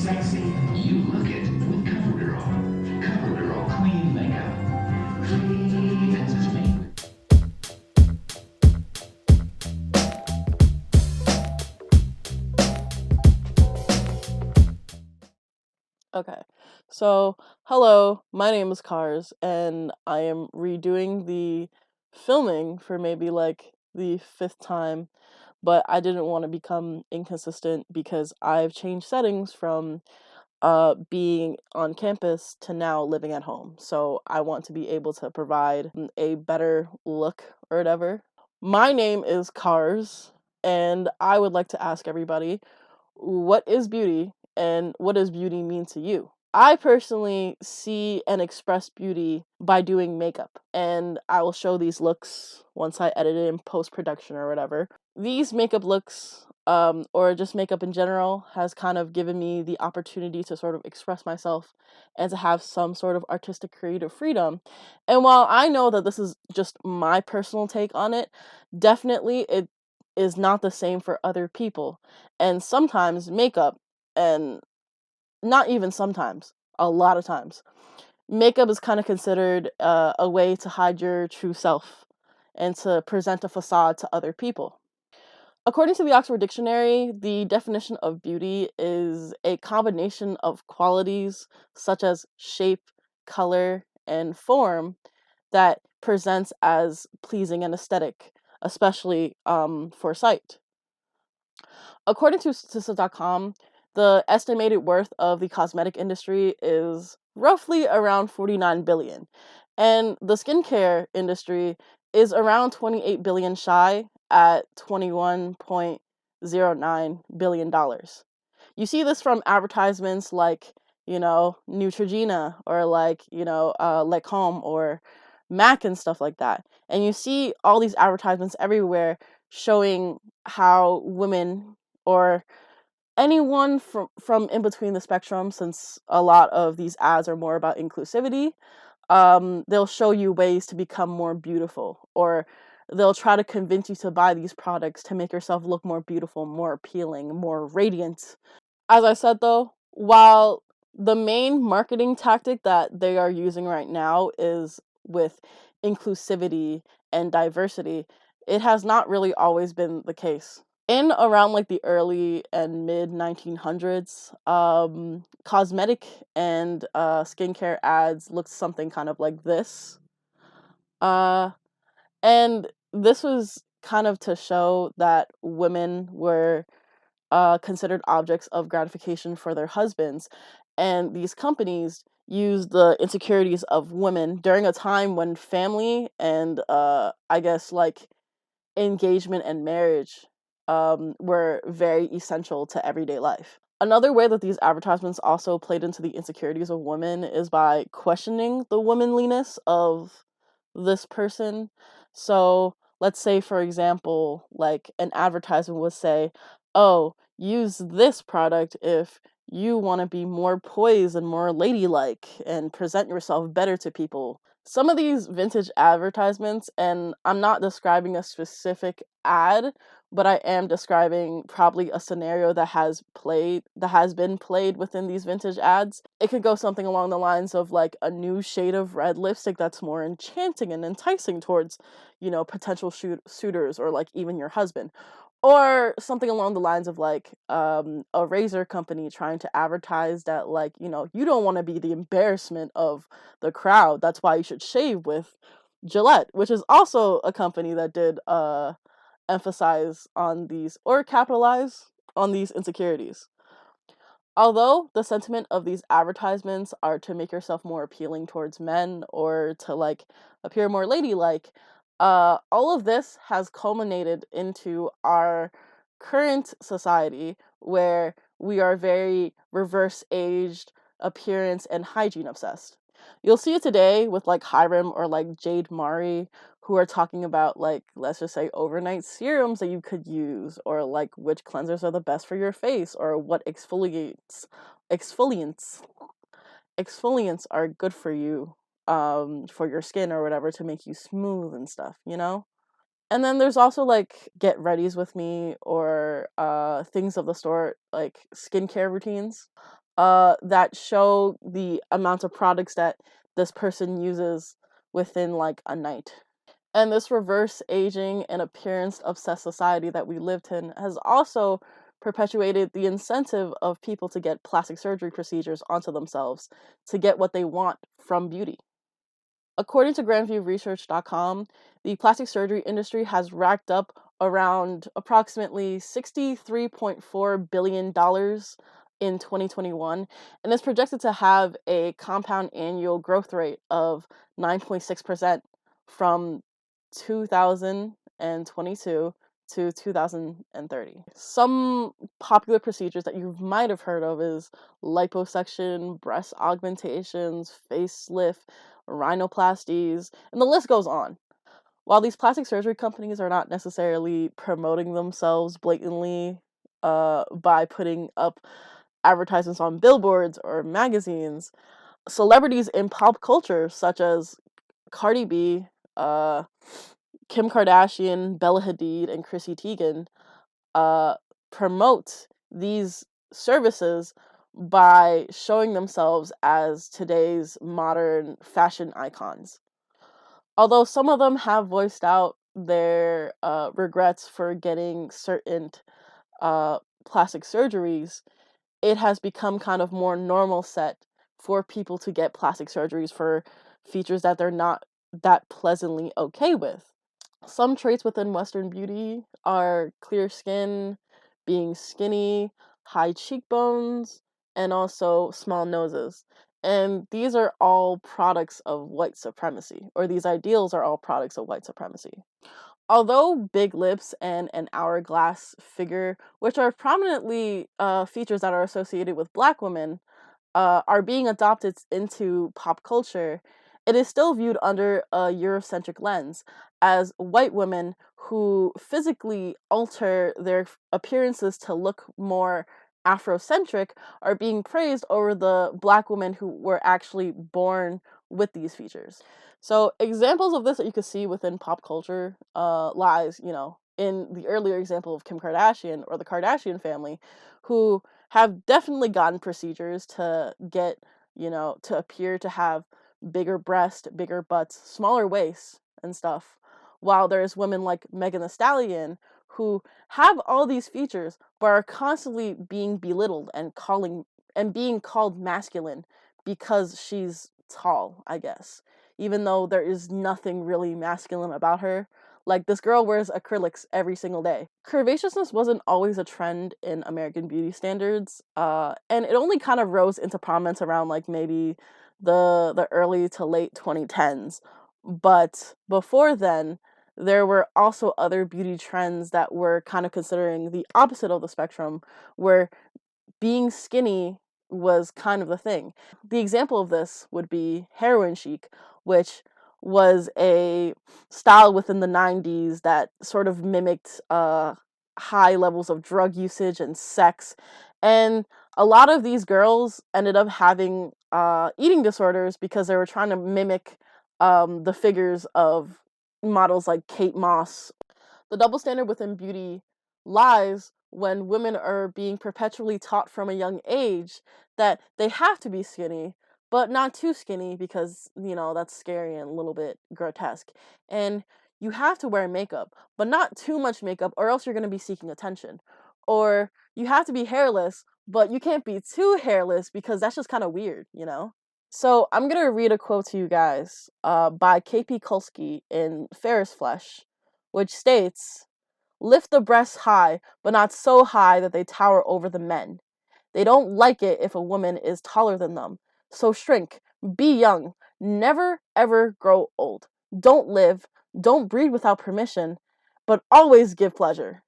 sexy, you look it with CoverGirl. CoverGirl Clean Makeup. Clean as it's made. Okay, so hello, my name is Cars, and I am redoing the filming for maybe like the fifth time, but I didn't want to become inconsistent because I've changed settings from being on campus to now living at home. So I want to be able to provide a better look or whatever. My name is Cars, and I would like to ask everybody, what is beauty and what does beauty mean to you? I personally see and express beauty by doing makeup, and I will show these looks once I edit it in post production or whatever. These makeup looks, or just makeup in general, has kind of given me the opportunity to sort of express myself and to have some sort of artistic creative freedom. And while I know that this is just my personal take on it, definitely it is not the same for other people. And sometimes makeup, and not even sometimes, a lot of times, makeup is kind of considered a way to hide your true self and to present a facade to other people. According to the Oxford Dictionary, the definition of beauty is a combination of qualities such as shape, color, and form that presents as pleasing and aesthetic, especially for sight. According to Statista.com, the estimated worth of the cosmetic industry is roughly around 49 billion, and the skincare industry is around 28 billion shy at 21.09 billion dollars. You see this from advertisements like, Neutrogena or like, Lancome or Mac and stuff like that. And you see all these advertisements everywhere showing how women or anyone from in between the spectrum, since a lot of these ads are more about inclusivity, they'll show you ways to become more beautiful, or they'll try to convince you to buy these products to make yourself look more beautiful, more appealing, more radiant. As I said though, while the main marketing tactic that they are using right now is with inclusivity and diversity, it has not really always been the case. In around like the early and mid 1900s, cosmetic and skincare ads looked something kind of like this. Uh, and this was kind of to show that women were considered objects of gratification for their husbands. And these companies use the insecurities of women during a time when family and, I guess, like engagement and marriage were very essential to everyday life. Another way that these advertisements also played into the insecurities of women is by questioning the womanliness of this person. So, let's say, for example, like an advertisement would say, oh, use this product if you want to be more poised and more ladylike and present yourself better to people. Some of these vintage advertisements, and I'm not describing a specific ad, but I am describing probably a scenario that has been played within these vintage ads. It could go something along the lines of like a new shade of red lipstick that's more enchanting and enticing towards, potential suitors or like even your husband. Or something along the lines of like a razor company trying to advertise that, like, you don't want to be the embarrassment of the crowd. That's why you should shave with Gillette, which is also a company that did emphasize on these or capitalize on these insecurities. Although the sentiment of these advertisements are to make yourself more appealing towards men or to like appear more ladylike, all of this has culminated into our current society where we are very reverse aged, appearance and hygiene obsessed. You'll see it today with like Hiram or like Jade Mari, who are talking about, like, let's just say overnight serums that you could use, or like which cleansers are the best for your face, or what exfoliants exfoliants are good for your skin or whatever to make you smooth and stuff. And then there's also like get readies with me or things of the sort, like skincare routines. that show the amount of products that this person uses within like a night. And this reverse aging and appearance obsessed society that we lived in has also perpetuated the incentive of people to get plastic surgery procedures onto themselves to get what they want from beauty. According to grandviewresearch.com, the plastic surgery industry has racked up around approximately $63.4 billion in 2021 and is projected to have a compound annual growth rate of 9.6% from 2022 to 2030. Some popular procedures that you might have heard of is liposuction, breast augmentations, facelift, rhinoplasties, and the list goes on. While these plastic surgery companies are not necessarily promoting themselves blatantly by putting up advertisements on billboards or magazines, celebrities in pop culture, such as Cardi B, uh, Kim Kardashian, Bella Hadid, and Chrissy Teigen, uh, promote these services by showing themselves as today's modern fashion icons. Although some of them have voiced out their regrets for getting certain uh, plastic surgeries, it has become kind of more normal set for people to get plastic surgeries for features that they're not that pleasantly okay with. Some traits within Western beauty are clear skin, being skinny, high cheekbones, and also small noses. And these are all products of white supremacy, or these ideals are all products of white supremacy. Although big lips and an hourglass figure, which are prominently features that are associated with Black women, are being adopted into pop culture, it is still viewed under a Eurocentric lens, as white women who physically alter their appearances to look more Afrocentric are being praised over the Black women who were actually born with these features. So examples of this that you could see within pop culture lies, in the earlier example of Kim Kardashian or the Kardashian family, who have definitely gotten procedures to get, to appear to have bigger breasts, bigger butts, smaller waists, and stuff. While there's women like Megan Thee Stallion who have all these features but are constantly being belittled and being called masculine because she's tall, I guess. Even though there is nothing really masculine about her. Like, this girl wears acrylics every single day. Curvaceousness wasn't always a trend in American beauty standards, and it only kind of rose into prominence around like maybe the early to late 2010s. But before then, there were also other beauty trends that were kind of considering the opposite of the spectrum, where being skinny was kind of the thing. The example of this would be heroin chic, which was a style within the 90s that sort of mimicked high levels of drug usage and sex. And a lot of these girls ended up having eating disorders because they were trying to mimic the figures of models like Kate Moss. The double standard within beauty lies when women are being perpetually taught from a young age that they have to be skinny, but not too skinny because, that's scary and a little bit grotesque. And you have to wear makeup, but not too much makeup, or else you're going to be seeking attention. Or you have to be hairless, but you can't be too hairless because that's just kind of weird. So I'm going to read a quote to you guys by KP Kulski in Ferris Flesh, which states, "Lift the breasts high, but not so high that they tower over the men. They don't like it if a woman is taller than them. So shrink, be young, never ever grow old. Don't live, don't breed without permission, but always give pleasure."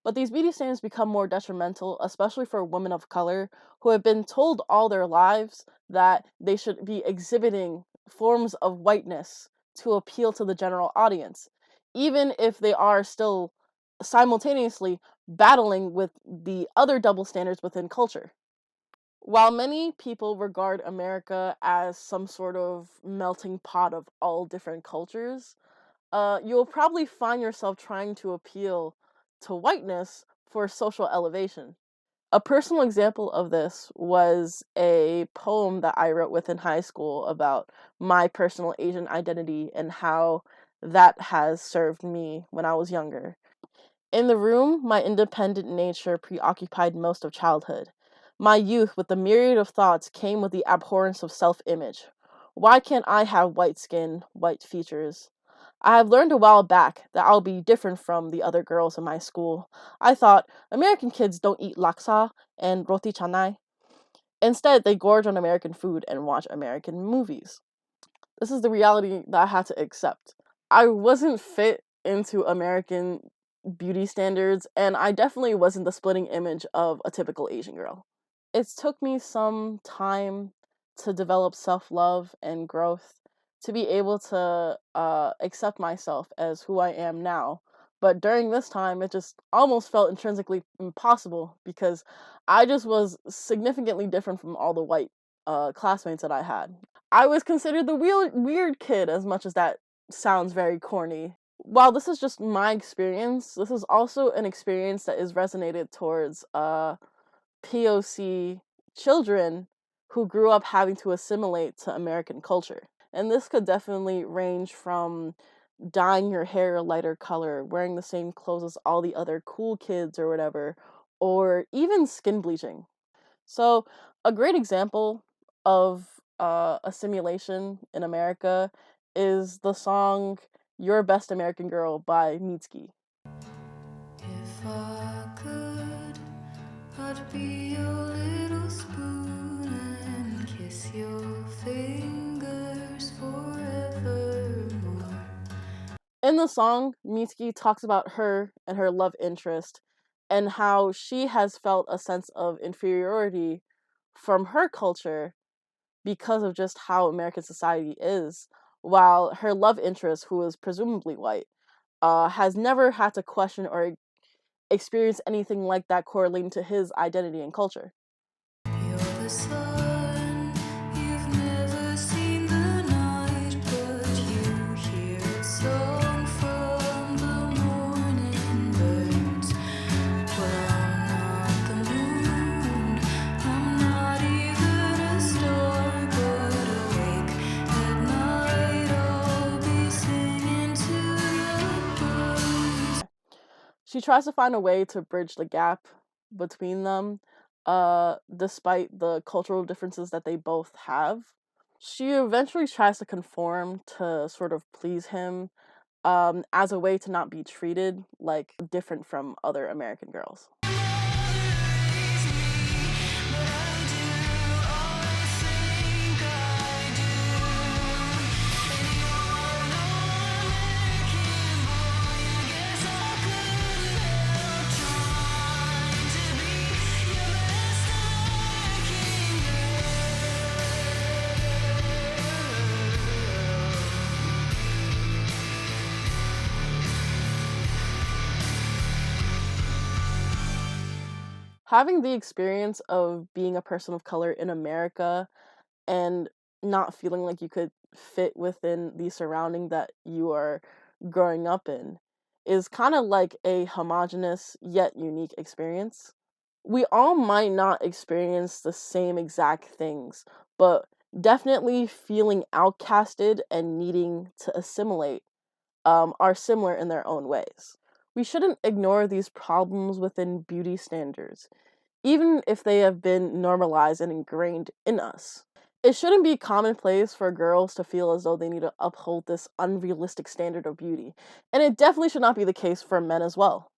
But these beauty standards become more detrimental, especially for women of color who have been told all their lives that they should be exhibiting forms of whiteness to appeal to the general audience, even if they are still simultaneously battling with the other double standards within culture. While many people regard America as some sort of melting pot of all different cultures, you'll probably find yourself trying to appeal to whiteness for social elevation. A personal example of this was a poem that I wrote with in high school about my personal Asian identity and how that has served me when I was younger. In the room, my independent nature preoccupied most of childhood. My youth, with the myriad of thoughts, came with the abhorrence of self-image. Why can't I have white skin, white features? I have learned a while back that I'll be different from the other girls in my school. I thought American kids don't eat laksa and roti canai. Instead, they gorge on American food and watch American movies. This is the reality that I had to accept. I wasn't fit into American beauty standards, and I definitely wasn't the splitting image of a typical Asian girl. It took me some time to develop self love and growth to be able to accept myself as who I am now. But during this time, it just almost felt intrinsically impossible because I just was significantly different from all the white classmates that I had. I was considered the weird kid, as much as that sounds very corny. While this is just my experience, this is also an experience that is resonated towards POC children who grew up having to assimilate to American culture. And this could definitely range from dyeing your hair a lighter color, wearing the same clothes as all the other cool kids or whatever, or even skin bleaching. So, a great example of assimilation in America is the song Your Best American Girl by Mitski. If I could, I'd be your little spoon and kiss your fingers forevermore. In the song, Mitski talks about her and her love interest and how she has felt a sense of inferiority from her culture because of just how American society is, while her love interest, who is presumably white, has never had to question or experience anything like that correlating to his identity and culture. You're the sun, you've never seen the night, but you hear a song from the morning birds. Well, I'm not the moon, I'm not even a star, but awake at night I'll be singing to the birds. She tries to find a way to bridge the gap between them, despite the cultural differences that they both have. She eventually tries to conform to sort of please him, as a way to not be treated like different from other American girls. Having the experience of being a person of color in America and not feeling like you could fit within the surrounding that you are growing up in is kind of like a homogenous yet unique experience. We all might not experience the same exact things, but definitely feeling outcasted and needing to assimilate are similar in their own ways. We shouldn't ignore these problems within beauty standards, even if they have been normalized and ingrained in us. It shouldn't be commonplace for girls to feel as though they need to uphold this unrealistic standard of beauty, and it definitely should not be the case for men as well.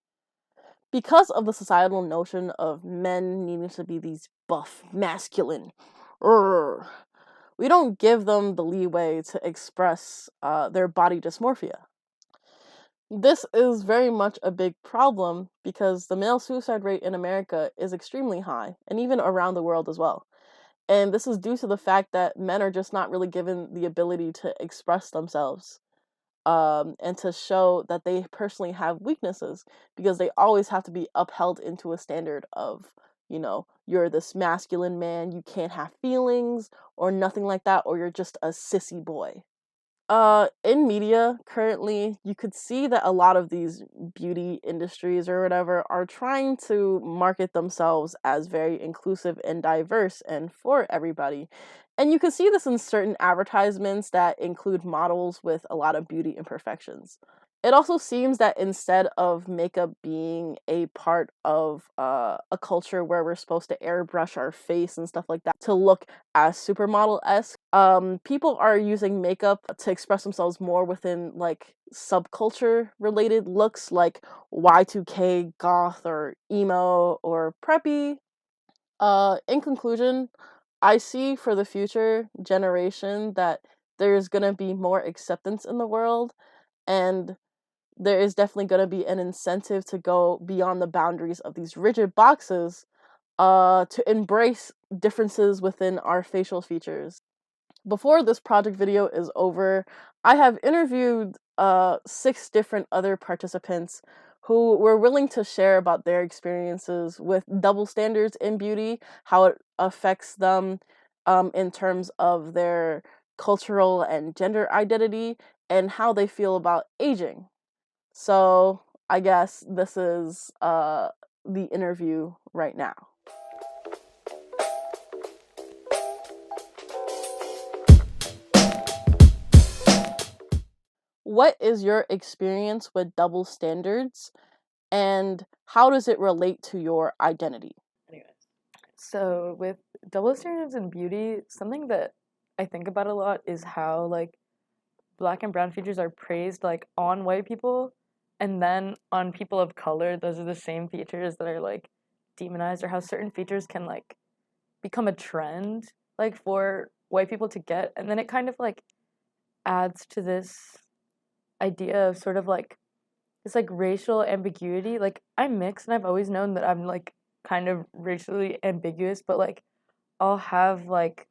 Because of the societal notion of men needing to be these buff, masculine, urgh, we don't give them the leeway to express their body dysmorphia. This is very much a big problem because the male suicide rate in America is extremely high, and even around the world as well. And this is due to the fact that men are just not really given the ability to express themselves, and to show that they personally have weaknesses because they always have to be upheld into a standard of, you're this masculine man, you can't have feelings or nothing like that, or you're just a sissy boy. In media currently, you could see that a lot of these beauty industries or whatever are trying to market themselves as very inclusive and diverse and for everybody. And you can see this in certain advertisements that include models with a lot of beauty imperfections. It also seems that instead of makeup being a part of a culture where we're supposed to airbrush our face and stuff like that to look as supermodel-esque, people are using makeup to express themselves more within like subculture related looks like Y2K, goth, or emo, or preppy. In conclusion, I see for the future generation that there's gonna be more acceptance in the world, and there is definitely going to be an incentive to go beyond the boundaries of these rigid boxes to embrace differences within our facial features. Before this project video is over, I have interviewed 6 different other participants who were willing to share about their experiences with double standards in beauty, how it affects them in terms of their cultural and gender identity, and how they feel about aging. So I guess this is the interview right now. What is your experience with double standards, and how does it relate to your identity? So with double standards in beauty, something that I think about a lot is how like black and brown features are praised like on white people, and then on people of color, those are the same features that are like demonized, or how certain features can like become a trend like for white people to get, and then it kind of like adds to this idea of sort of like this like racial ambiguity. Like I'm mixed and I've always known that I'm like kind of racially ambiguous, but like I'll have like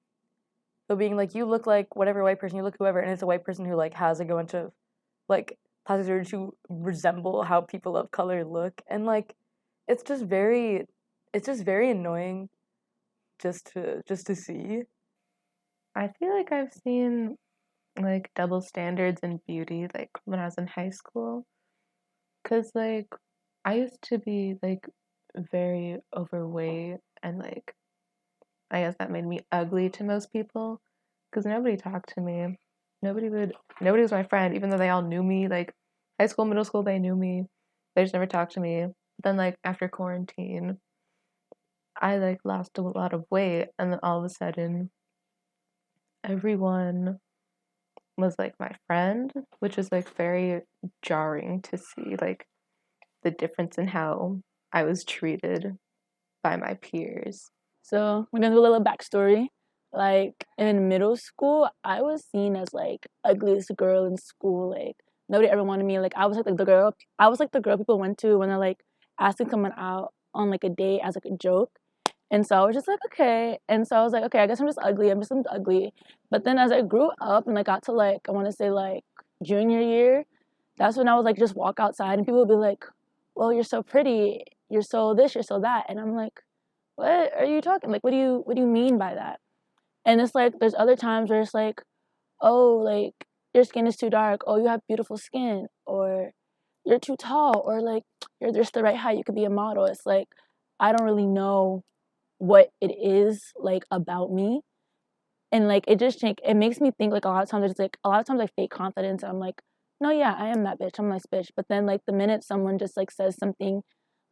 so being like you look like whatever white person, you look whoever, and it's a white person who like has a bunch of like plastic surgery to resemble how people of color look, and like it's just very annoying just to see. I feel like I've seen like double standards in beauty like when I was in high school. Cause like I used to be like very overweight and like I guess that made me ugly to most people because nobody talked to me. Nobody was my friend, even though they all knew me. Like high school, middle school, they knew me. They just never talked to me. Then like after quarantine, I like lost a lot of weight, and then all of a sudden, everyone was like my friend, which is like very jarring to see like the difference in how I was treated by my peers. So we're gonna do a little backstory. Like in middle school, I was seen as like ugliest girl in school. Like nobody ever wanted me. Like I was like the girl. I was like the girl people went to when they're like asking someone out on like a date as like a joke. And so I was just like, okay. And so I was like, okay, I guess I'm just ugly. I'm ugly. But then as I grew up and I got to like, I want to say like junior year, that's when I was like, just walk outside and people would be like, well, you're so pretty. You're so this, you're so that. And I'm like, what are you talking? Like, what do you mean by that? And it's like, there's other times where it's like, oh, like, your skin is too dark. Oh, you have beautiful skin. Or you're too tall. Or like, you're just the right height. You could be a model. It's like, I don't really know what it is like about me, and like it makes me think like a lot of times I fake confidence. I'm like, no, yeah, I am that bitch, I'm a nice bitch. But then like the minute someone just like says something,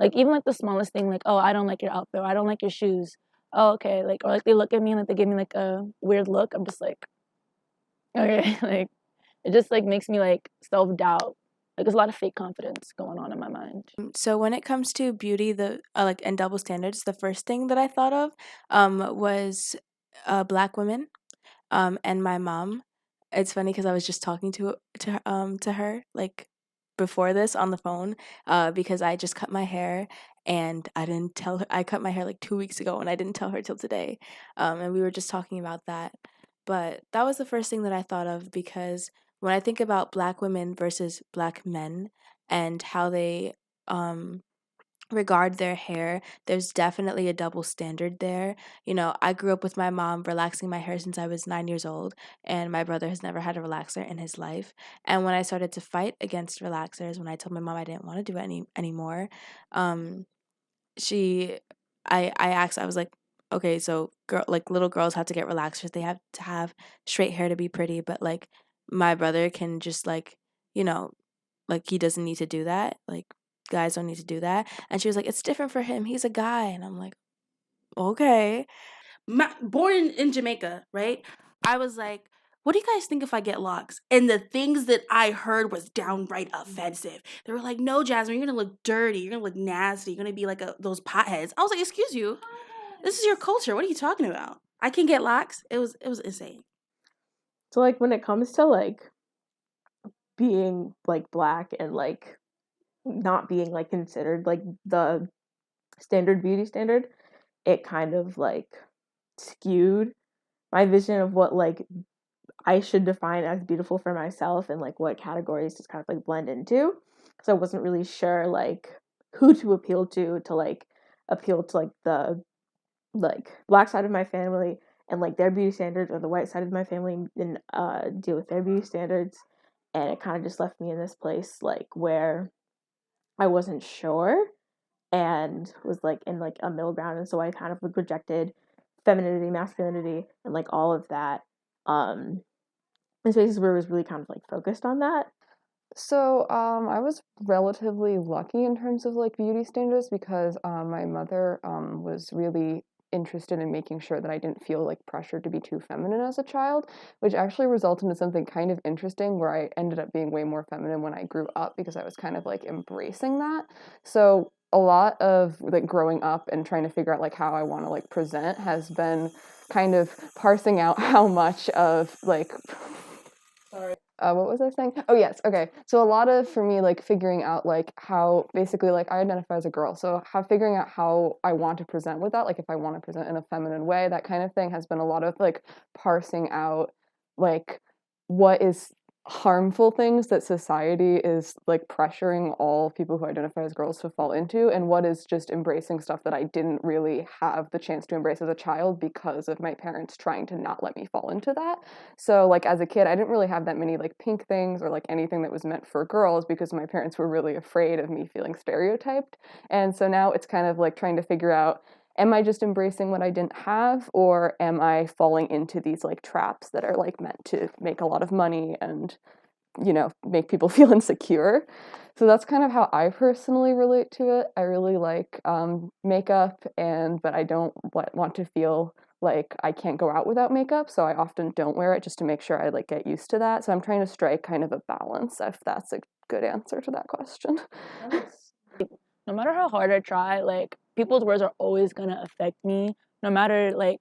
like even like the smallest thing, like, oh, I don't like your outfit, or I don't like your shoes, oh, okay, like, or like they look at me and like they give me like a weird look, I'm just like, okay. Like it just like makes me like self-doubt. Like there's a lot of fake confidence going on in my mind. So when it comes to beauty, the like and double standards, the first thing that I thought of was black women and my mom. It's funny because I was just talking to her like before this on the phone because I just cut my hair and I didn't tell her. I cut my hair like 2 weeks ago and I didn't tell her till today, and we were just talking about that. But that was the first thing that I thought of because when I think about black women versus black men and how they um regard their hair, there's definitely a double standard there. You know, I grew up with my mom relaxing my hair since I was 9 years old, and my brother has never had a relaxer in his life. And when I started to fight against relaxers, when I told my mom I didn't want to do it anymore, um, she, I asked, I was like, okay, so girl, like little girls have to get relaxers. They have to have straight hair to be pretty, but like my brother can just like, you know, like he doesn't need to do that. Like guys don't need to do that. And she was like, it's different for him. He's a guy. And I'm like, okay. Born in Jamaica, right? I was like, what do you guys think if I get locks? And the things that I heard was downright offensive. They were like, no, Jasmine, you're gonna look dirty. You're gonna look nasty. You're gonna be like those potheads. I was like, excuse you. This is your culture. What are you talking about? I can get locks. It was insane. So like when it comes to like being like black and like not being like considered like the standard beauty standard, it kind of like skewed my vision of what like I should define as beautiful for myself and like what categories just kind of like blend into. So I wasn't really sure like who to appeal to like appeal to like the like black side of my family and like their beauty standards, or the white side of my family and deal with their beauty standards. And it kind of just left me in this place like where I wasn't sure and was like in like a middle ground. And so I kind of like rejected femininity, masculinity, and like all of that. In spaces where it was really kind of like focused on that. So, I was relatively lucky in terms of like beauty standards because my mother was really interested in making sure that I didn't feel like pressured to be too feminine as a child, which actually resulted in something kind of interesting where I ended up being way more feminine when I grew up because I was kind of like embracing that. So, a lot of like growing up and trying to figure out like how I want to like present has been kind of parsing out how much of like what was I saying? Oh, yes. Okay. So a lot of, for me, like figuring out like how basically like I identify as a girl. So how figuring out how I want to present with that, like if I want to present in a feminine way, that kind of thing has been a lot of like parsing out like what is harmful things that society is like pressuring all people who identify as girls to fall into, and what is just embracing stuff that I didn't really have the chance to embrace as a child because of my parents trying to not let me fall into that. So like as a kid, I didn't really have that many like pink things or like anything that was meant for girls because my parents were really afraid of me feeling stereotyped. And so now it's kind of like trying to figure out, am I just embracing what I didn't have, or am I falling into these like traps that are like meant to make a lot of money and, you know, make people feel insecure? So that's kind of how I personally relate to it. I really like makeup, but I don't want to feel like I can't go out without makeup, so I often don't wear it just to make sure I like get used to that. So I'm trying to strike kind of a balance, if that's a good answer to that question. No matter how hard I try, like people's words are always gonna affect me. No matter like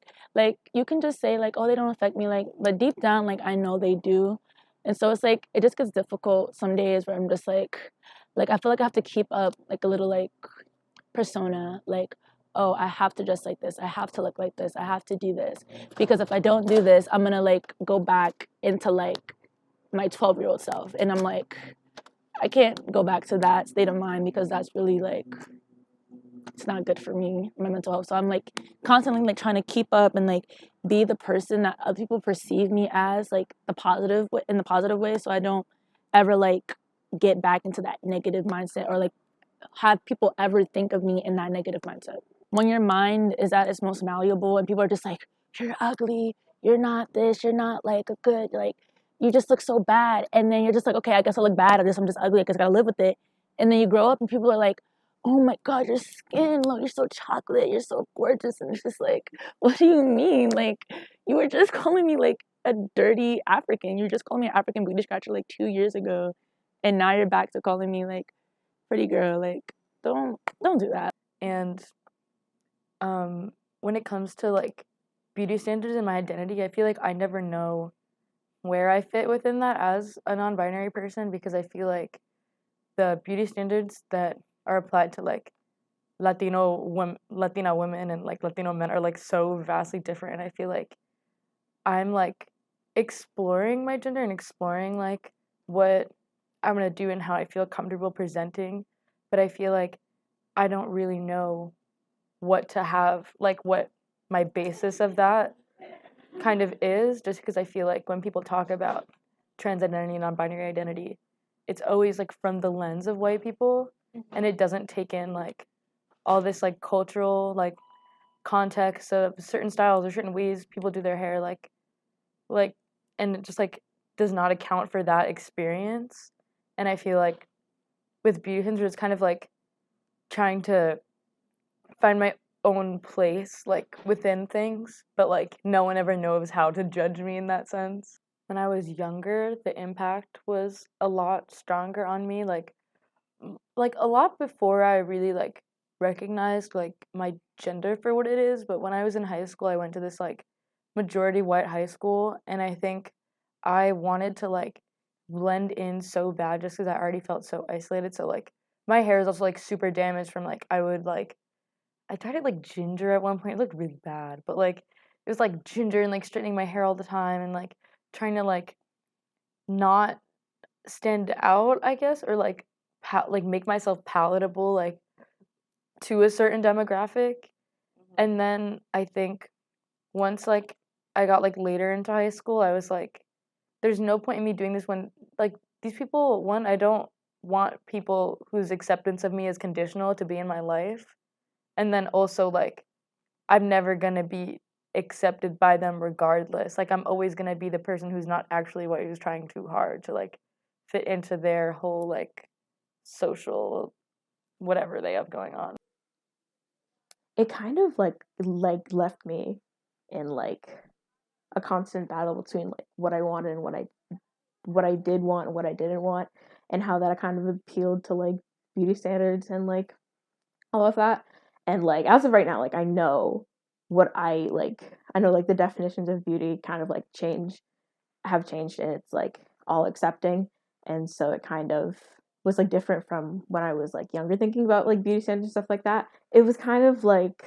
you can just say like, oh, they don't affect me, like, but deep down, like I know they do. And so it's like it just gets difficult some days where I'm just like I feel like I have to keep up like a little like persona, like, oh, I have to dress like this, I have to look like this, I have to do this. Because if I don't do this, I'm gonna like go back into like my 12-year-old self. And I'm like, I can't go back to that state of mind because that's really like it's not good for me, my mental health. So I'm like constantly like trying to keep up and like be the person that other people perceive me as, like in the positive way, so I don't ever like get back into that negative mindset or like have people ever think of me in that negative mindset. When your mind is at its most malleable and people are just like, you're ugly, you're not this, you're not like a good, like, you just look so bad. And then you're just like, okay, I guess I look bad. I'm just ugly. I guess I gotta live with it. And then you grow up and people are like, oh my God, your skin, look, you're so chocolate, you're so gorgeous. And it's just like, what do you mean? Like, you were just calling me like a dirty African. You were just calling me an African booty scratcher like 2 years ago. And now you're back to calling me like pretty girl. Like, don't do that. And when it comes to like beauty standards and my identity, I feel like I never know where I fit within that as a non-binary person, because I feel like the beauty standards that are applied to like Latina women and like Latino men are like so vastly different, and I feel like I'm like exploring my gender and exploring like what I'm gonna do and how I feel comfortable presenting, but I feel like I don't really know what to have, like what my basis of that kind of is, just because I feel like when people talk about trans identity and non-binary identity, it's always like from the lens of white people, and it doesn't take in like all this like cultural like context of certain styles or certain ways people do their hair, like and it just like does not account for that experience. And I feel like with beauty standards, it's kind of like trying to find my own place like within things, but like no one ever knows how to judge me in that sense. When I was younger, the impact was a lot stronger on me, like a lot before I really like recognized like my gender for what it is. But when I was in high school, I went to this like majority white high school, and I think I wanted to like blend in so bad just because I already felt so isolated. So like my hair is also like super damaged from like I tried it like ginger at one point. It looked really bad, but like it was like ginger and like straightening my hair all the time and like trying to like not stand out, I guess, or like like make myself palatable like to a certain demographic. And then I think once like I got like later into high school, I was like, there's no point in me doing this when like these people, one, I don't want people whose acceptance of me is conditional to be in my life. And then also like I'm never gonna be accepted by them regardless. Like I'm always gonna be the person who's not actually white, who's trying too hard to like fit into their whole like social whatever they have going on. It kind of like left me in like a constant battle between like what I wanted and what I did want and what I didn't want, and how that kind of appealed to like beauty standards and like all of that. And like as of right now, like I know what I know like the definitions of beauty kind of like have changed, and it's like all accepting. And so it kind of was like different from when I was like younger thinking about like beauty standards and stuff like that. It was kind of like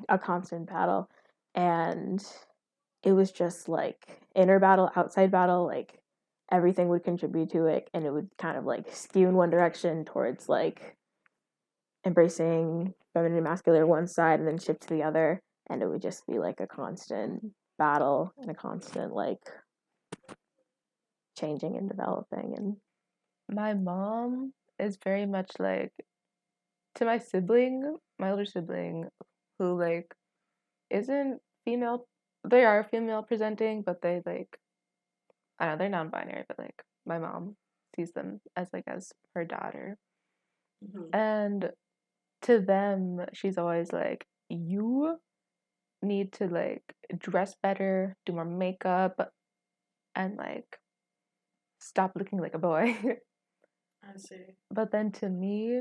a constant battle, and it was just like inner battle, outside battle, like everything would contribute to it, and it would kind of like skew in one direction towards like embracing feminine and masculine one side and then shift to the other, and it would just be like a constant battle and a constant like changing and developing. And My mom is very much like, to my sibling, my older sibling, who like isn't female. They are female presenting, but they like, I don't know, they're non-binary, but like my mom sees them as like as her daughter. And to them, she's always like, you need to like dress better, do more makeup, and like stop looking like a boy. I see. But then to me,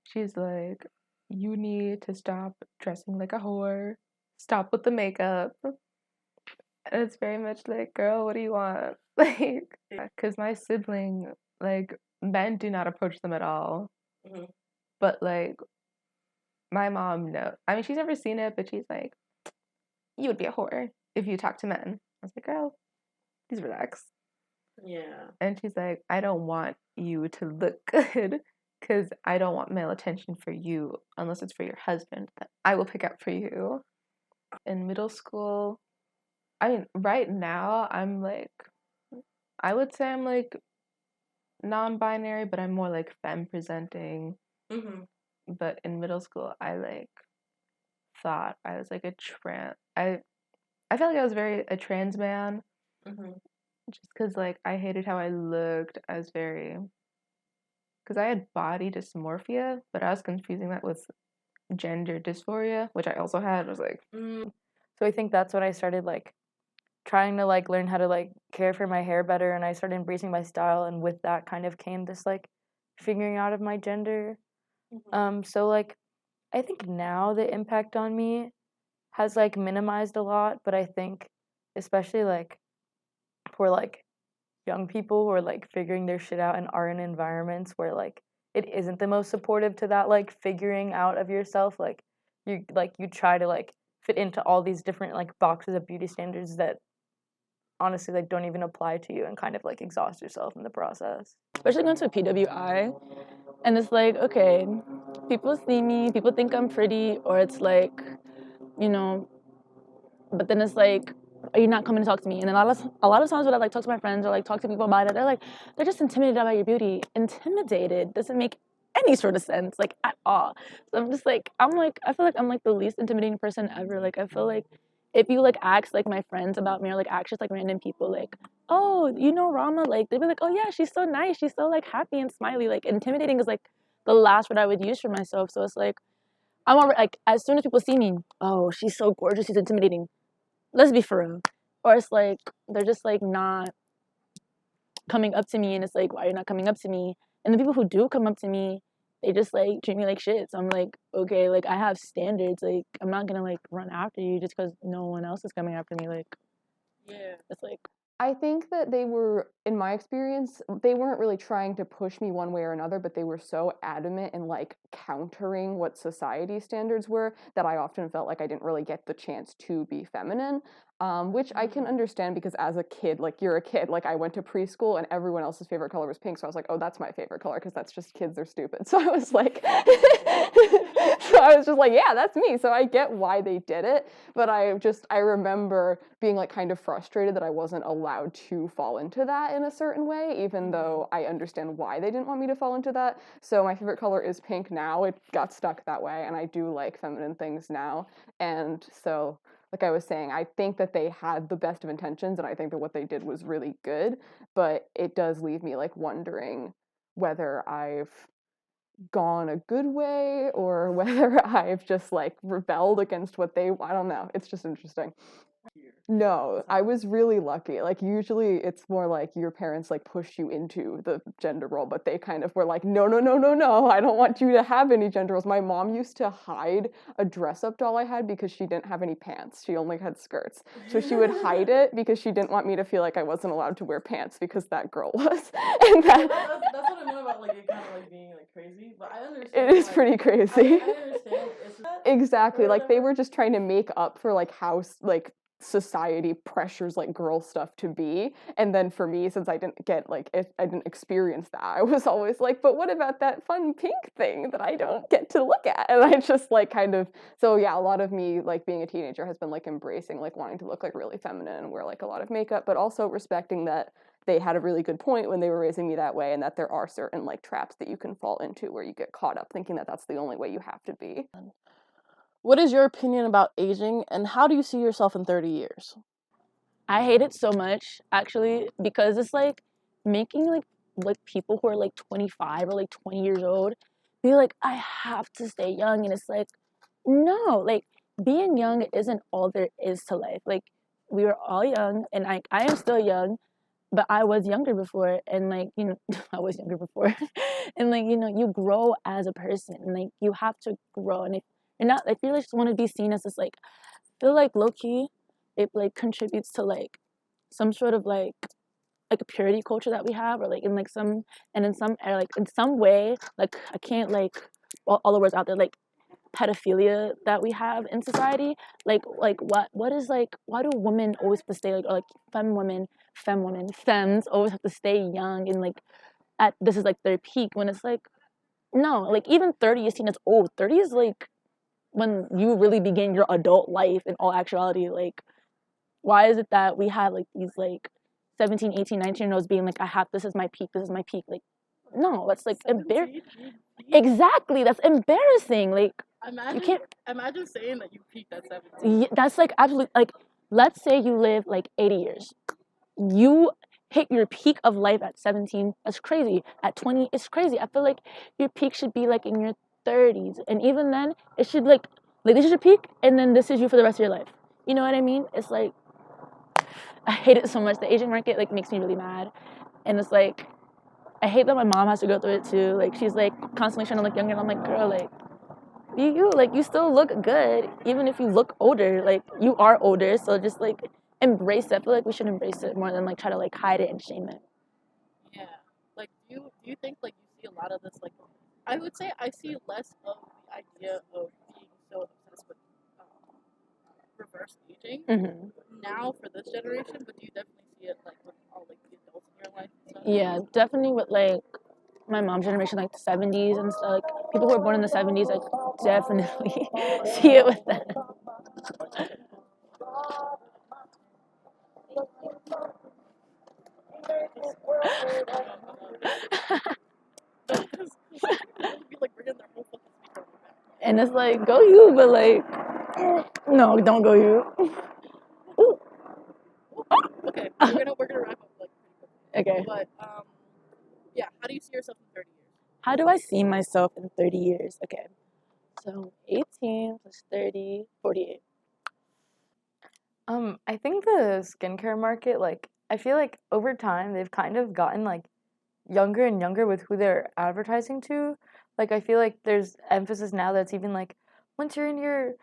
she's like, you need to stop dressing like a whore, stop with the makeup. And it's very much like, girl, what do you want? Like, because my sibling, like, men do not approach them at all. Mhm. But like, my mom, no. I mean, she's never seen it, but she's like, you would be a whore if you talk to men. I was like, girl, please relax. Yeah. And she's like, I don't want you to look good because I don't want male attention for you unless it's for your husband that I will pick up for you. In middle school, I mean, right now, I'm like, I would say I'm like non-binary, but I'm more like femme presenting. Mm-hmm. But in middle school, I like thought I was like a trans. I felt like I was very a trans man, Mm-hmm. just because like I hated how I looked. I was very, because I had body dysmorphia, but I was confusing that with gender dysphoria, which I also had. I was like, So I think that's when I started like trying to like learn how to like care for my hair better, and I started embracing my style, and with that kind of came this like figuring out of my gender. So like I think now the impact on me has like minimized a lot, but I think especially like for like young people who are like figuring their shit out and are in environments where like it isn't the most supportive to that like figuring out of yourself, like you try to like fit into all these different like boxes of beauty standards that honestly like don't even apply to you and kind of like exhaust yourself in the process. Especially going to a PWI, and it's like, okay, people see me, people think I'm pretty, or it's like, you know, but then it's like, are you not coming to talk to me? And a lot of times when I like talk to my friends or like talk to people about it, they're just intimidated by your beauty. Intimidated doesn't make any sort of sense, like at all. So I'm just like, I feel like I'm like the least intimidating person ever. Like I feel like if you like ask like my friends about me or like ask just like random people like, oh, you know Rama, like they'd be like, oh yeah, she's so nice, she's so like happy and smiley. Like intimidating is like the last word I would use for myself. So it's like I'm already like as soon as people see me, oh, she's so gorgeous, she's intimidating. Let's be for real. Or it's like they're just like not coming up to me, and it's like, why are you not coming up to me? And the people who do come up to me, they just like treat me like shit. So I'm like, okay, like I have standards. Like I'm not gonna like run after you just because no one else is coming after me. Like, yeah, it's like. I think that they were, in my experience, they weren't really trying to push me one way or another, but they were so adamant in like countering what society standards were that I often felt like I didn't really get the chance to be feminine. Which I can understand because as a kid, like you're a kid, like I went to preschool and everyone else's favorite color was pink. So I was like, oh, that's my favorite color because that's just kids are stupid. So I was like, so I was just like, yeah, that's me. So I get why they did it. But I remember being like kind of frustrated that I wasn't allowed to fall into that in a certain way, even though I understand why they didn't want me to fall into that. So my favorite color is pink now. It got stuck that way. And I do like feminine things now. And so like I was saying, I think that they had the best of intentions and I think that what they did was really good, but it does leave me like wondering whether I've gone a good way or whether I've just like rebelled against what I don't know. It's just interesting. No, I was really lucky. Like usually it's more like your parents like push you into the gender role, but they kind of were like, no, no, no, no, no, I don't want you to have any gender roles. My mom used to hide a dress up doll I had because she didn't have any pants. She only had skirts. So she would hide it because she didn't want me to feel like I wasn't allowed to wear pants because that girl was. And That's what I mean about like it kind of like being like crazy, but I understand. It is pretty crazy. I understand. It's Exactly. Like they were just trying to make up for like how like society pressures like girl stuff to be, and then for me, since I didn't get like I didn't experience that, I was always like, but what about that fun pink thing that I don't get to look at? And I just like kind of, so yeah, a lot of me like being a teenager has been like embracing like wanting to look like really feminine and wear like a lot of makeup, but also respecting that they had a really good point when they were raising me that way, and that there are certain like traps that you can fall into where you get caught up thinking that that's the only way you have to be. What is your opinion about aging, and how do you see yourself in 30 years? I hate it so much actually because it's like making like people who are like 25 or like 20 years old be like, I have to stay young, and it's like, no, like being young isn't all there is to life. Like we were all young, and I am still young, but I was younger before, and like, you know, I was younger before, and like, you know, you grow as a person, and like you have to grow, and if you're not, if you just want to be seen as this like, I feel like low key, it like contributes to like some sort of like a purity culture that we have, or like in like some, and in some, or like in some way, like I can't like all the words out there, like pedophilia that we have in society, like what is like, why do women always have to stay like, or like femmes always have to stay young, and like at this is like their peak, when it's like, no, like even 30 is seen as old. 30 is like when you really begin your adult life in all actuality. Like why is it that we have like these like 17, 18, 19-year-olds being like, I have, this is my peak, this is my peak? Like no, that's like embarrassing. Exactly, that's embarrassing. Like you can't Imagine saying that you peaked at 17. that's like absolutely, like let's say you live like 80 years, you hit your peak of life at 17. That's crazy. At 20, it's crazy. I feel like your peak should be like in your 30s, and even then it should like this is your peak, and then this is you for the rest of your life. You know what I mean? It's like I hate it so much. The Asian market like makes me really mad, and it's like I hate that my mom has to go through it too. Like she's like constantly trying to look younger, and I'm like, girl, like you like you still look good even if you look older. Like you are older, so just like embrace it. I feel like we should embrace it more than like try to like hide it and shame it. Yeah. Like, do you think like you see a lot of this? Like, I would say I see less of the idea of being so obsessed with reverse aging Mm-hmm. now for this generation, but do you definitely see it like with all like the adults in your life and stuff? Yeah, definitely with like my mom's generation, like the 70s and stuff. Like people who were born in the 70s, like definitely see it with them. Be like bringing their whole fucking speaker on their back. And it's like, go you, but like, no, don't go you. Okay, we're gonna wrap up like pretty quickly. Okay. But yeah, how do you see yourself in 30 years? How do I see myself in 30 years? Okay. So 18 plus 30, 48. I think the skincare market, like, I feel like over time they've kind of gotten like younger and younger with who they're advertising to. Like, I feel like there's emphasis now that's even like once you're in your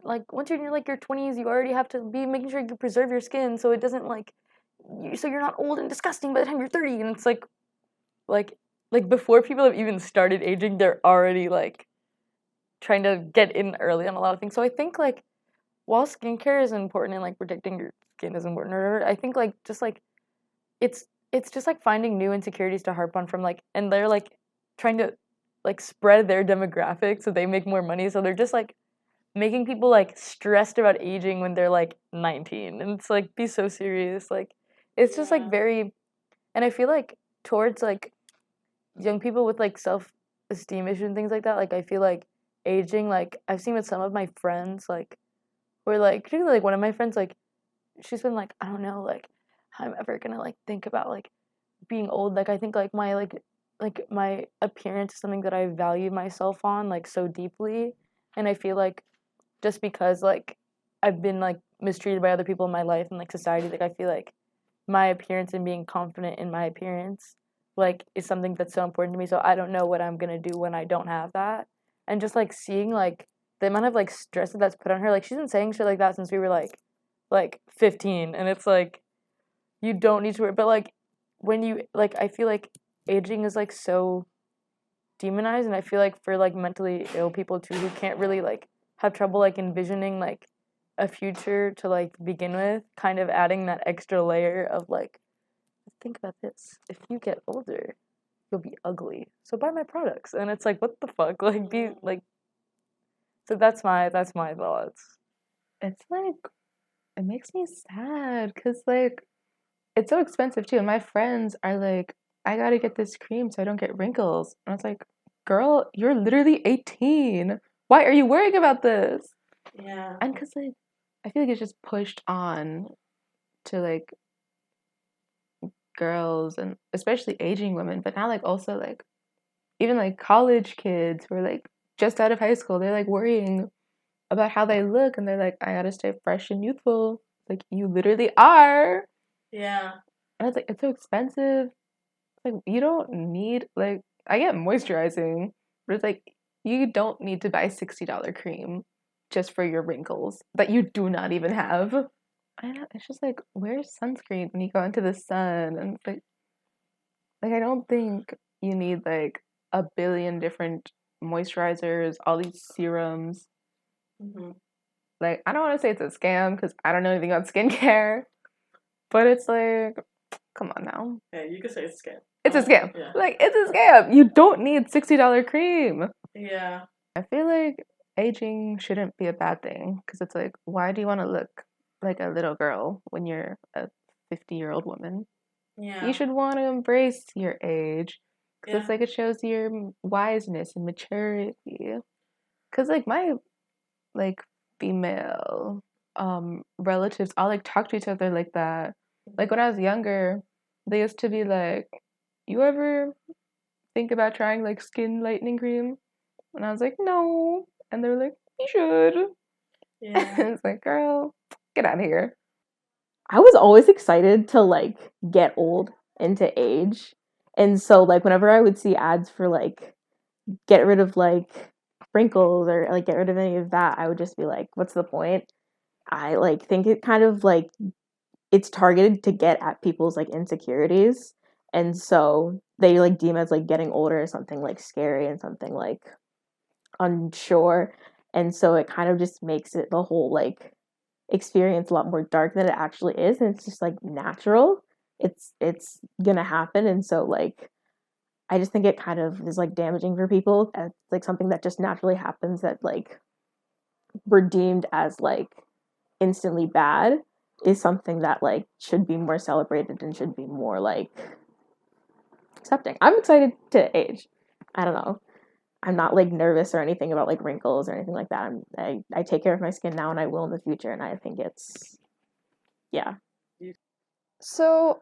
like once you're in your like your 20s, you already have to be making sure you preserve your skin so it doesn't like so you're not old and disgusting by the time you're 30. And it's like like before people have even started aging, they're already like trying to get in early on a lot of things. So I think like while skincare is important and like protecting your skin is important or whatever, I think like just like it's just like finding new insecurities to harp on from like and they're like trying to like spread their demographic so they make more money. So they're just like making people like stressed about aging when they're like 19. And it's like be so serious. Like it's just like very and I feel like towards like young people with like self esteem issues and things like that, like I feel like aging like I've seen with some of my friends like where like particularly like one of my friends like she's been like I don't know like how I'm ever gonna like think about like being old. Like I think like my appearance is something that I value myself on like so deeply. And I feel like just because like I've been like mistreated by other people in my life and like society, like I feel like my appearance and being confident in my appearance like is something that's so important to me. So I don't know what I'm gonna do when I don't have that. And just like seeing like the amount of like stress that's put on her, like she's been saying shit like that since we were like 15. And it's like you don't need to worry, but like when you like I feel like aging is like so demonized. And I feel like for like mentally ill people too who can't really like have trouble like envisioning like a future to like begin with, kind of adding that extra layer of like think about this, if you get older you'll be ugly, so buy my products. And it's like what the fuck, like be like so that's my thoughts. It's like it makes me sad because like it's so expensive too. And my friends are like, I gotta get this cream so I don't get wrinkles. And I was like, girl, you're literally 18. Why are you worrying about this? Yeah. And because like I feel like it's just pushed on to like girls and especially aging women, but now like also like even like college kids who are like just out of high school, they're like worrying about how they look and they're like, I gotta stay fresh and youthful. Like you literally are. Yeah. And it's like it's so expensive. Like you don't need like I get moisturizing, but it's like you don't need to buy $60 cream just for your wrinkles that you do not even have. I know it's just like where's sunscreen when you go into the sun and it's like I don't think you need like a billion different moisturizers, all these serums. Mm-hmm. Like I don't want to say it's a scam because I don't know anything about skincare, but it's like come on now. Yeah, you could say it's a scam. It's a scam. Yeah. Like, it's a scam. You don't need $60 cream. Yeah. I feel like aging shouldn't be a bad thing because it's like, why do you want to look like a little girl when you're a 50-year-old woman? Yeah. You should want to embrace your age because it's Yeah. like it shows your wiseness and maturity. Because, like, my, like, female relatives all, like, talk to each other like that. Like, when I was younger, they used to be like, you ever think about trying like skin lightening cream? And I was like, no. And they were like, you should. Yeah. It's like, girl, get out of here. I was always excited to like get old and to age. And so like whenever I would see ads for like get rid of like wrinkles or like get rid of any of that, I would just be like, what's the point? I like think it kind of like it's targeted to get at people's like insecurities. And so they like deem as like getting older as something like scary and something like unsure. And so it kind of just makes it the whole like experience a lot more dark than it actually is, and it's just like natural. It's gonna happen, and so like I just think it kind of is like damaging for people. It's like something that just naturally happens that like we're deemed as like instantly bad is something that like should be more celebrated and should be more like accepting. I'm excited to age. I don't know. I'm not like nervous or anything about like wrinkles or anything like that. I take care of my skin now and I will in the future, and I think it's yeah. So,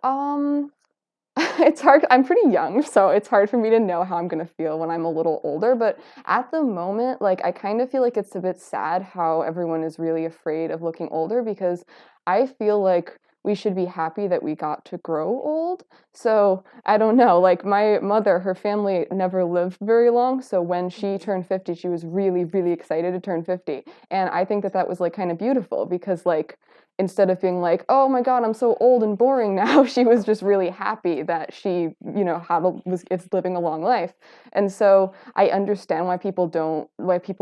it's hard. I'm pretty young, so it's hard for me to know how I'm gonna feel when I'm a little older. But at the moment, like, I kind of feel like it's a bit sad how everyone is really afraid of looking older because I feel like we should be happy that we got to grow old. So I don't know. Like my mother, her family never lived very long. So when she turned 50, she was really, really excited to turn 50. And I think that that was like kind of beautiful because like instead of being like, oh my God, I'm so old and boring now, she was just really happy that she, is living a long life. And so I understand why people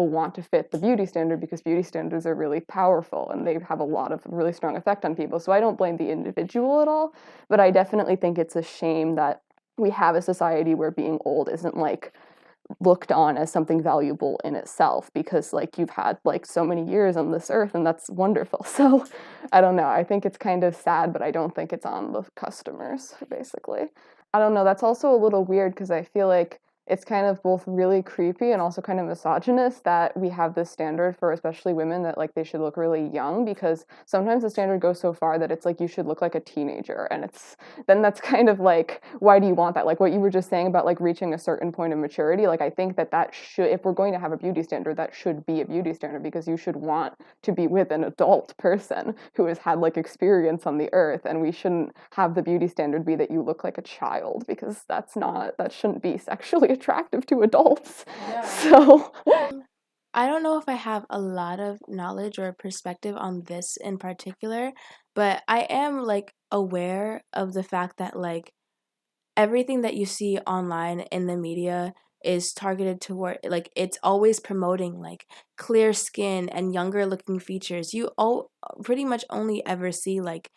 want to fit the beauty standard because beauty standards are really powerful and they have a lot of really strong effect on people. So I don't blame the individual at all, but I definitely think it's a shame that we have a society where being old isn't like looked on as something valuable in itself because like you've had like so many years on this earth and that's wonderful. So I don't know. I think it's kind of sad, but I don't think it's on the customers basically. I don't know. That's also a little weird because I feel like it's kind of both really creepy and also kind of misogynist that we have this standard for especially women that like they should look really young because sometimes the standard goes so far that it's like you should look like a teenager and that's kind of like why do you want that, like what you were just saying about like reaching a certain point of maturity. Like I think that should, if we're going to have a beauty standard, that should be a beauty standard because you should want to be with an adult person who has had like experience on the earth, and we shouldn't have the beauty standard be that you look like a child because that shouldn't be sexually attractive to adults. So I don't know if I have a lot of knowledge or perspective on this in particular, but I am like aware of the fact that like everything that you see online in the media is targeted toward like it's always promoting like clear skin and younger looking features. You all pretty much only ever see like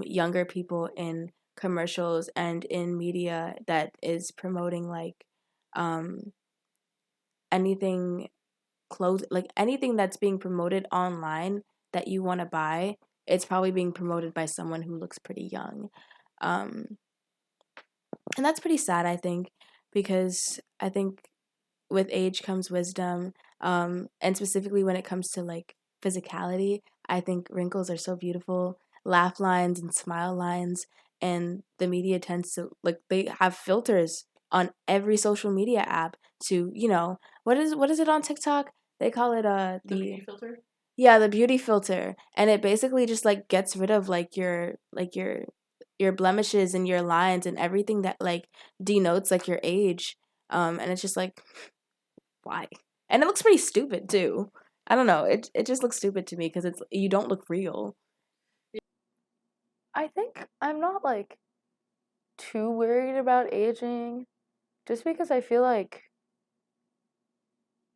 younger people in commercials and in media that is promoting like um anything clothes, like anything that's being promoted online that you want to buy, it's probably being promoted by someone who looks pretty young. Um, and that's pretty sad, I think, because I think with age comes wisdom. And specifically when it comes to like physicality, I think wrinkles are so beautiful, laugh lines and smile lines, and the media tends to like they have filters on every social media app to, what is it on TikTok? They call it the beauty filter. Yeah, the beauty filter, and it basically just like gets rid of like your blemishes and your lines and everything that like denotes like your age. And it's just like why? And it looks pretty stupid too. I don't know. It just looks stupid to me because it's you don't look real. I think I'm not like too worried about aging just because I feel like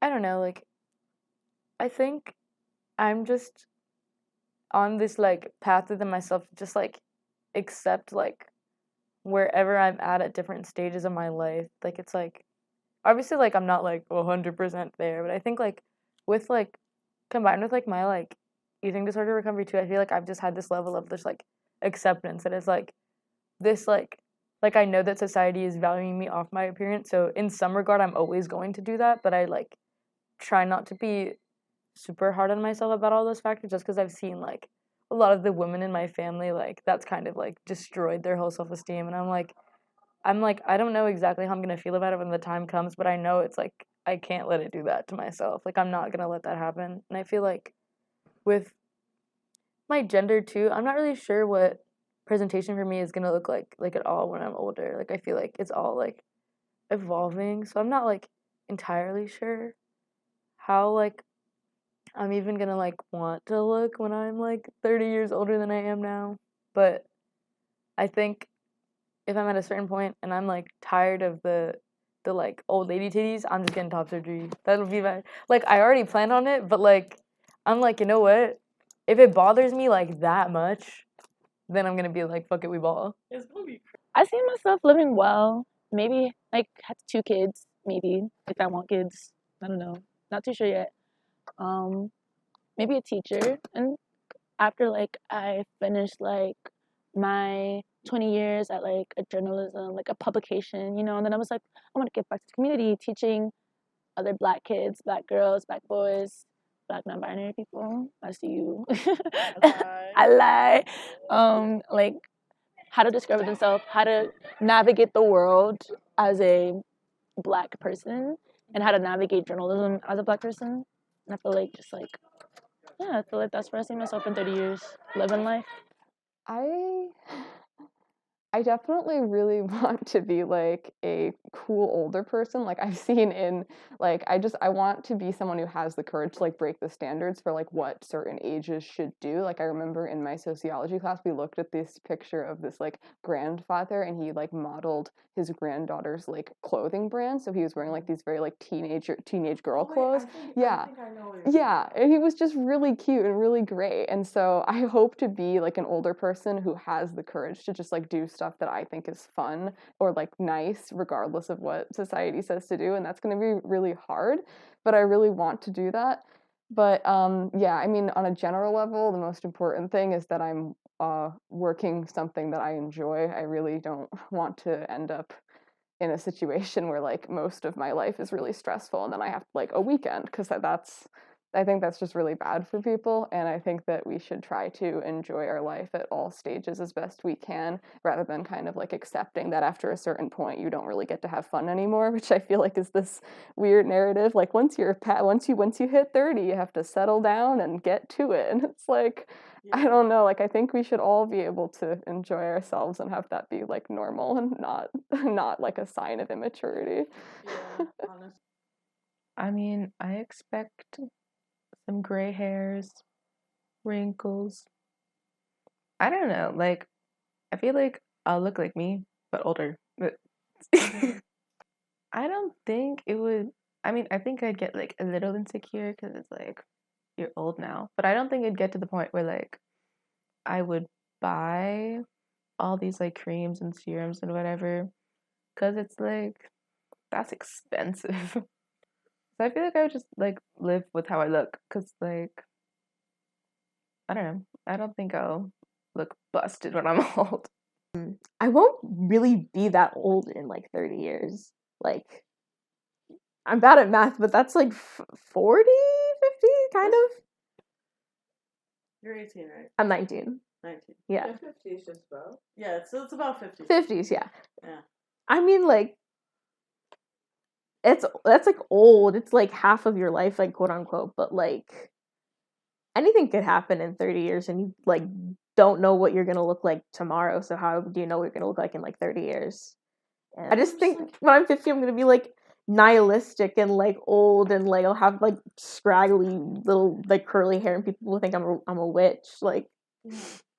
I don't know, like I think I'm just on this like path within myself to just like accept like wherever I'm at different stages of my life. Like it's like obviously like I'm not like 100% there, but I think like with like combined with like my like eating disorder recovery too, I feel like I've just had this level of just like acceptance that is like this like I know that society is valuing me off my appearance, so in some regard I'm always going to do that, but I like try not to be super hard on myself about all those factors just because I've seen like a lot of the women in my family like that's kind of like destroyed their whole self-esteem, and I'm like I don't know exactly how I'm gonna feel about it when the time comes, but I know it's like I can't let it do that to myself. Like I'm not gonna let that happen. And I feel like with my gender too, I'm not really sure what presentation for me is gonna look like at all when I'm older. Like I feel like it's all like evolving. So I'm not like entirely sure how like I'm even gonna like want to look when I'm like 30 years older than I am now. But I think if I'm at a certain point and I'm like tired of the like old lady titties, I'm just getting top surgery. That'll be my like I already planned on it, but like I'm like, you know what? if it bothers me like that much, then I'm gonna be like, fuck it, we ball. I see myself living well. Maybe like have 2 kids. Maybe if I want kids. I don't know. Not too sure yet. Maybe a teacher, and after like I finished like my 20 years at like a journalism, like a publication, and then I was like, I want to give back to the community, teaching other Black kids, Black girls, Black boys, Black non-binary people. I see you. I lie. Like how to discover themselves, how to navigate the world as a Black person, and how to navigate journalism as a Black person. And I feel like I feel like that's where I see myself in 30 years, living life. I definitely really want to be like a cool older person. Like I've seen in like I want to be someone who has the courage to like break the standards for like what certain ages should do. Like I remember in my sociology class we looked at this picture of this like grandfather and he like modeled his granddaughter's like clothing brand. So he was wearing like these very like teenage girl clothes. Yeah. Yeah, and he was just really cute and really great. And so I hope to be like an older person who has the courage to just like do stuff that I think is fun or like nice, regardless of what society says to do. And that's going to be really hard, but I really want to do that. But yeah, I mean, on a general level, the most important thing is that I'm working something that I enjoy. I really don't want to end up in a situation where like most of my life is really stressful and then I have like a weekend because I think that's just really bad for people, and I think that we should try to enjoy our life at all stages as best we can, rather than kind of like accepting that after a certain point you don't really get to have fun anymore, which I feel like is this weird narrative. Like once you hit 30, you have to settle down and get to it, and it's like I don't know. Like I think we should all be able to enjoy ourselves and have that be like normal and not like a sign of immaturity. I mean, I expect some gray hairs, wrinkles. I don't know. Like, I feel like I'll look like me, but older. But I don't think it would. I mean, I think I'd get like a little insecure because it's like you're old now. But I don't think it'd get to the point where like I would buy all these like creams and serums and whatever because it's like that's expensive. So I feel like I would just like live with how I look because like I don't know. I don't think I'll look busted when I'm old. I won't really be that old in like 30 years. Like, I'm bad at math, but that's like 40, 50, kind of. You're 18, right? I'm 19. 19. Yeah. 50 is just about. Yeah, it's about 50. 50s, yeah. Yeah. I mean, like, that's like old. It's like half of your life, like, quote unquote, but like anything could happen in 30 years and you like don't know what you're going to look like tomorrow. So how do you know what you're going to look like in like 30 years? And I just think when I'm 50, I'm going to be like nihilistic and like old and like I'll have like scraggly little like curly hair and people will think I'm a witch. Like